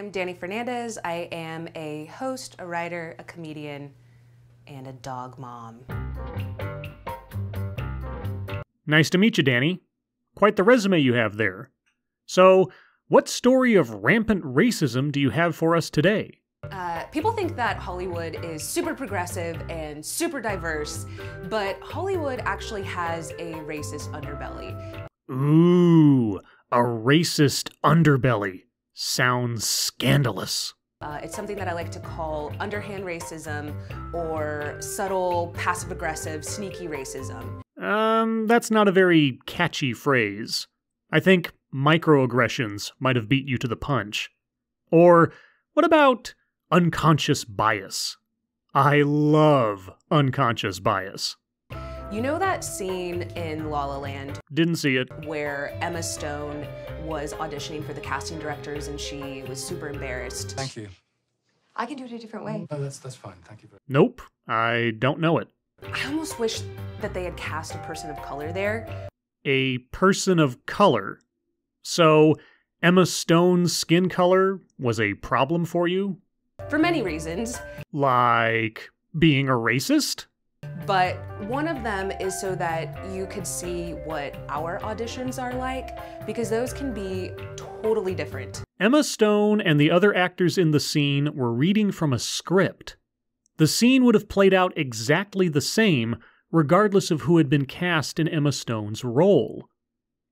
I'm Danny Fernandez. I am a host, a writer, a comedian, and a dog mom. Nice to meet you, Danny. Quite the resume you have there. So, what story of rampant racism do you have for us today? People think that Hollywood is super progressive and super diverse, but Hollywood actually has a racist underbelly. Ooh, a racist underbelly. Sounds scandalous. It's something that I like to call underhand racism or subtle, passive-aggressive, sneaky racism. That's not a very catchy phrase. I think microaggressions might have beat you to the punch. Or what about unconscious bias? I love unconscious bias. You know that scene in La La Land? Didn't see it. Where Emma Stone was auditioning for the casting directors and she was super embarrassed. Thank you. I can do it a different way. No, that's fine. Thank you. Nope, I don't know it. I almost wish that they had cast a person of color there. A person of color? So, Emma Stone's skin color was a problem for you? For many reasons. Like being a racist? But one of them is so that you could see what our auditions are like, because those can be totally different. Emma Stone and the other actors in the scene were reading from a script. The scene would have played out exactly the same, regardless of who had been cast in Emma Stone's role.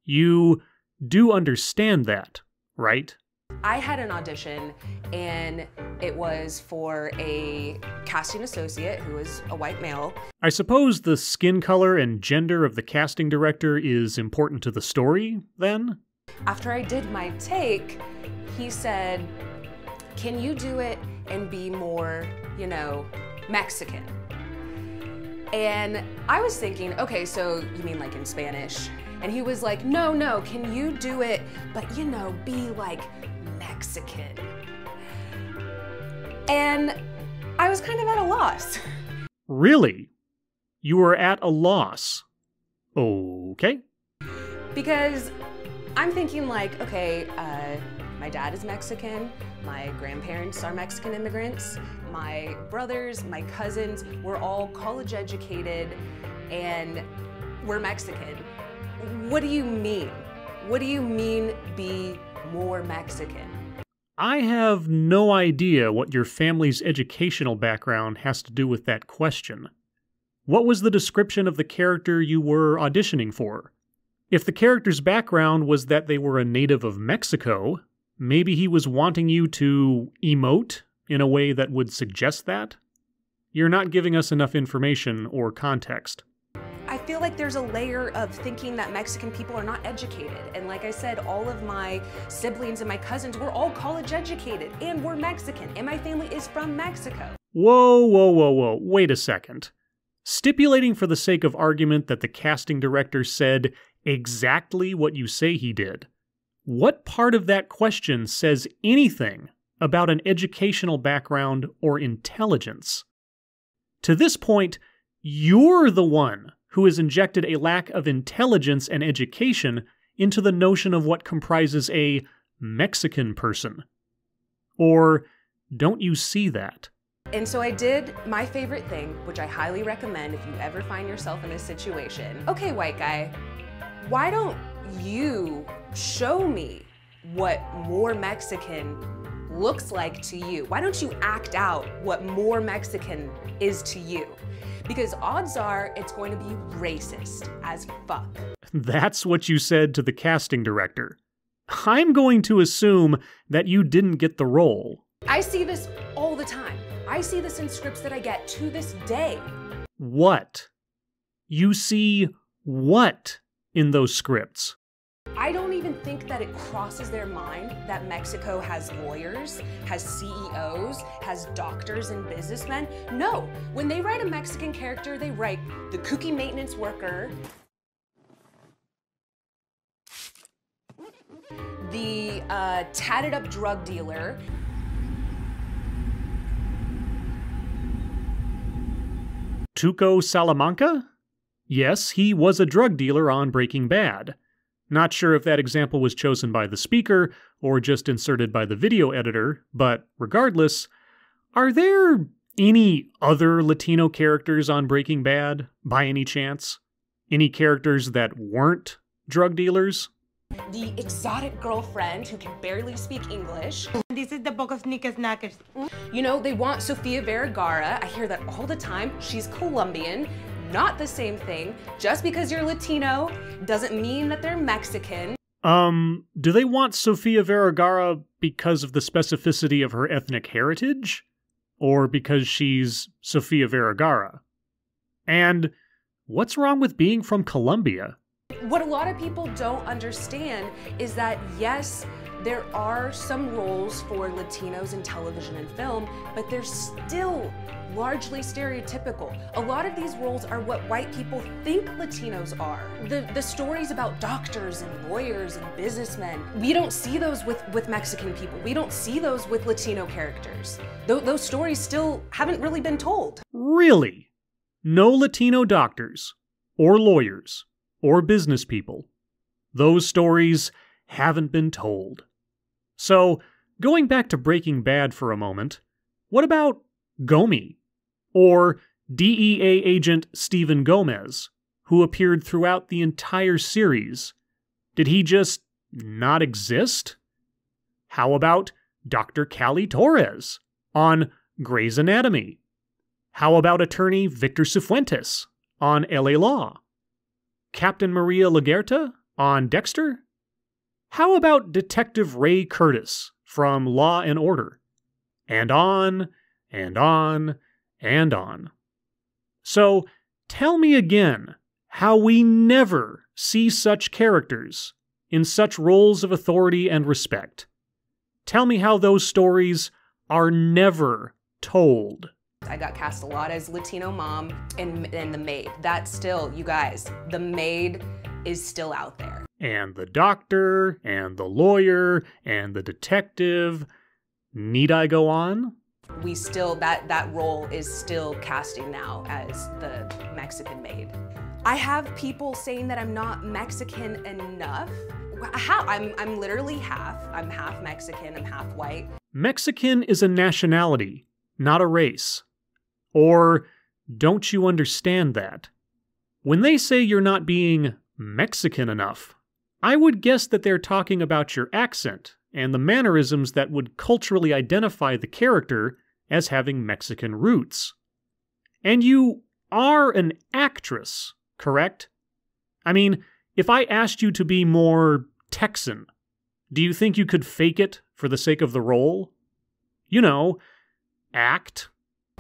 You do understand that, right? I had an audition, and it was for a casting associate who was a white male. I suppose the skin color and gender of the casting director is important to the story, then? After I did my take, he said, "Can you do it and be more, Mexican?" And I was thinking, okay, so you mean like in Spanish? And he was like, no, can you do it, but be like Mexican? And I was kind of at a loss. Really? You were at a loss? Okay. Because I'm thinking like, okay, my dad is Mexican, my grandparents are Mexican immigrants, my brothers, my cousins, we're all college educated, and we're Mexican. What do you mean? What do you mean be more Mexican? I have no idea what your family's educational background has to do with that question. What was the description of the character you were auditioning for? If the character's background was that they were a native of Mexico, maybe he was wanting you to emote in a way that would suggest that? You're not giving us enough information or context. I feel like there's a layer of thinking that Mexican people are not educated. And like I said, all of my siblings and my cousins were all college educated, and we're Mexican, and my family is from Mexico. Whoa. Wait a second. Stipulating for the sake of argument that the casting director said exactly what you say he did, what part of that question says anything about an educational background or intelligence? To this point, you're the one who has injected a lack of intelligence and education into the notion of what comprises a Mexican person. Or don't you see that? And so I did my favorite thing, which I highly recommend if you ever find yourself in a situation. Okay, white guy, why don't you show me what more Mexican looks like to you? Why don't you act out what more Mexican is to you? Because odds are it's going to be racist as fuck. That's what you said to the casting director. I'm going to assume that you didn't get the role. I see this all the time. I see this in scripts that I get to this day. What? You see what in those scripts? I don't even think that it crosses their mind that Mexico has lawyers, has CEOs, has doctors and businessmen. No, when they write a Mexican character, they write the kooky maintenance worker, the tatted up drug dealer, Tuco Salamanca? Yes, he was a drug dealer on Breaking Bad. Not sure if that example was chosen by the speaker or just inserted by the video editor, but regardless, are there any other Latino characters on Breaking Bad, by any chance? Any characters that weren't drug dealers? The exotic girlfriend who can barely speak English. This is the book of Snickers Knackers. You know, they want Sofia Vergara. I hear that all the time. She's Colombian. Not the same thing. Just because you're Latino doesn't mean that they're Mexican. Do they want Sofia Vergara because of the specificity of her ethnic heritage? Or because she's Sofia Vergara? And what's wrong with being from Colombia? What a lot of people don't understand is that, yes, there are some roles for Latinos in television and film, but they're still largely stereotypical. A lot of these roles are what white people think Latinos are. The stories about doctors and lawyers and businessmen, we don't see those with Mexican people. We don't see those with Latino characters. Those stories still haven't really been told. Really? No Latino doctors, or lawyers, or business people. Those stories haven't been told. So, going back to Breaking Bad for a moment, what about Gomi? Or DEA agent Stephen Gomez, who appeared throughout the entire series? Did he just not exist? How about Dr. Callie Torres on Grey's Anatomy? How about attorney Victor Cifuentes on LA Law? Captain Maria Laguerta on Dexter? How about Detective Ray Curtis from Law and Order? And on, and on, and on. So, tell me again how we never see such characters in such roles of authority and respect. Tell me how those stories are never told. I got cast a lot as Latino mom and the maid. That's still, you guys, the maid is still out there. And the doctor, and the lawyer, and the detective. Need I go on? We still, that role is still casting now as the Mexican maid. I have people saying that I'm not Mexican enough. I'm literally half. I'm half Mexican, I'm half white. Mexican is a nationality, not a race. Or don't you understand that? When they say you're not being Mexican enough, I would guess that they're talking about your accent and the mannerisms that would culturally identify the character as having Mexican roots. And you are an actress, correct? I mean, if I asked you to be more Texan, do you think you could fake it for the sake of the role? You know, act.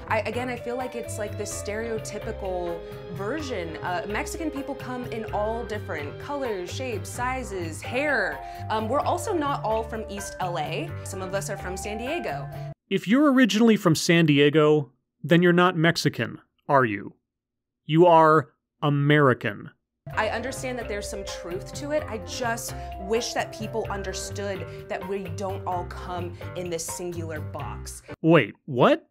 I feel like it's like this stereotypical version. Mexican people come in all different colors, shapes, sizes, hair. We're also not all from East LA. Some of us are from San Diego. If you're originally from San Diego, then you're not Mexican, are you? You are American. I understand that there's some truth to it. I just wish that people understood that we don't all come in this singular box. Wait, what?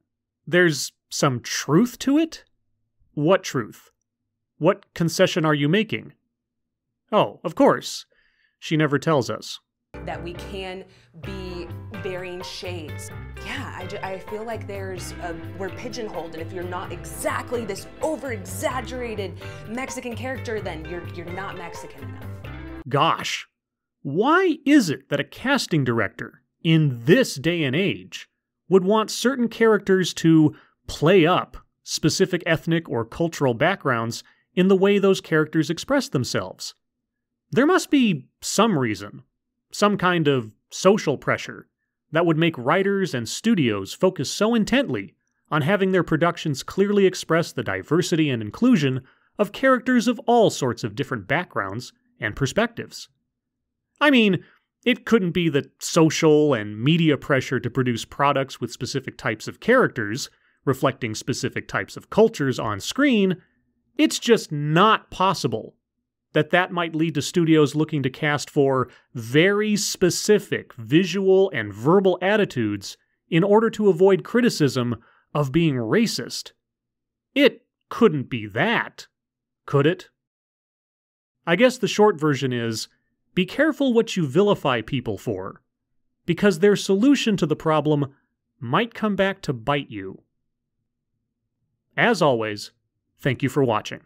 There's some truth to it? What truth? What concession are you making? Oh, of course. She never tells us. That we can be varying shades. Yeah, I feel like we're pigeonholed, and if you're not exactly this over-exaggerated Mexican character, then you're not Mexican enough. Gosh, why is it that a casting director in this day and age would want certain characters to play up specific ethnic or cultural backgrounds in the way those characters express themselves? There must be some reason, some kind of social pressure, that would make writers and studios focus so intently on having their productions clearly express the diversity and inclusion of characters of all sorts of different backgrounds and perspectives. I mean, it couldn't be the social and media pressure to produce products with specific types of characters, reflecting specific types of cultures on screen. It's just not possible that might lead to studios looking to cast for very specific visual and verbal attitudes in order to avoid criticism of being racist. It couldn't be that, could it? I guess the short version is, Be careful what you vilify people for, because their solution to the problem might come back to bite you. As always, thank you for watching.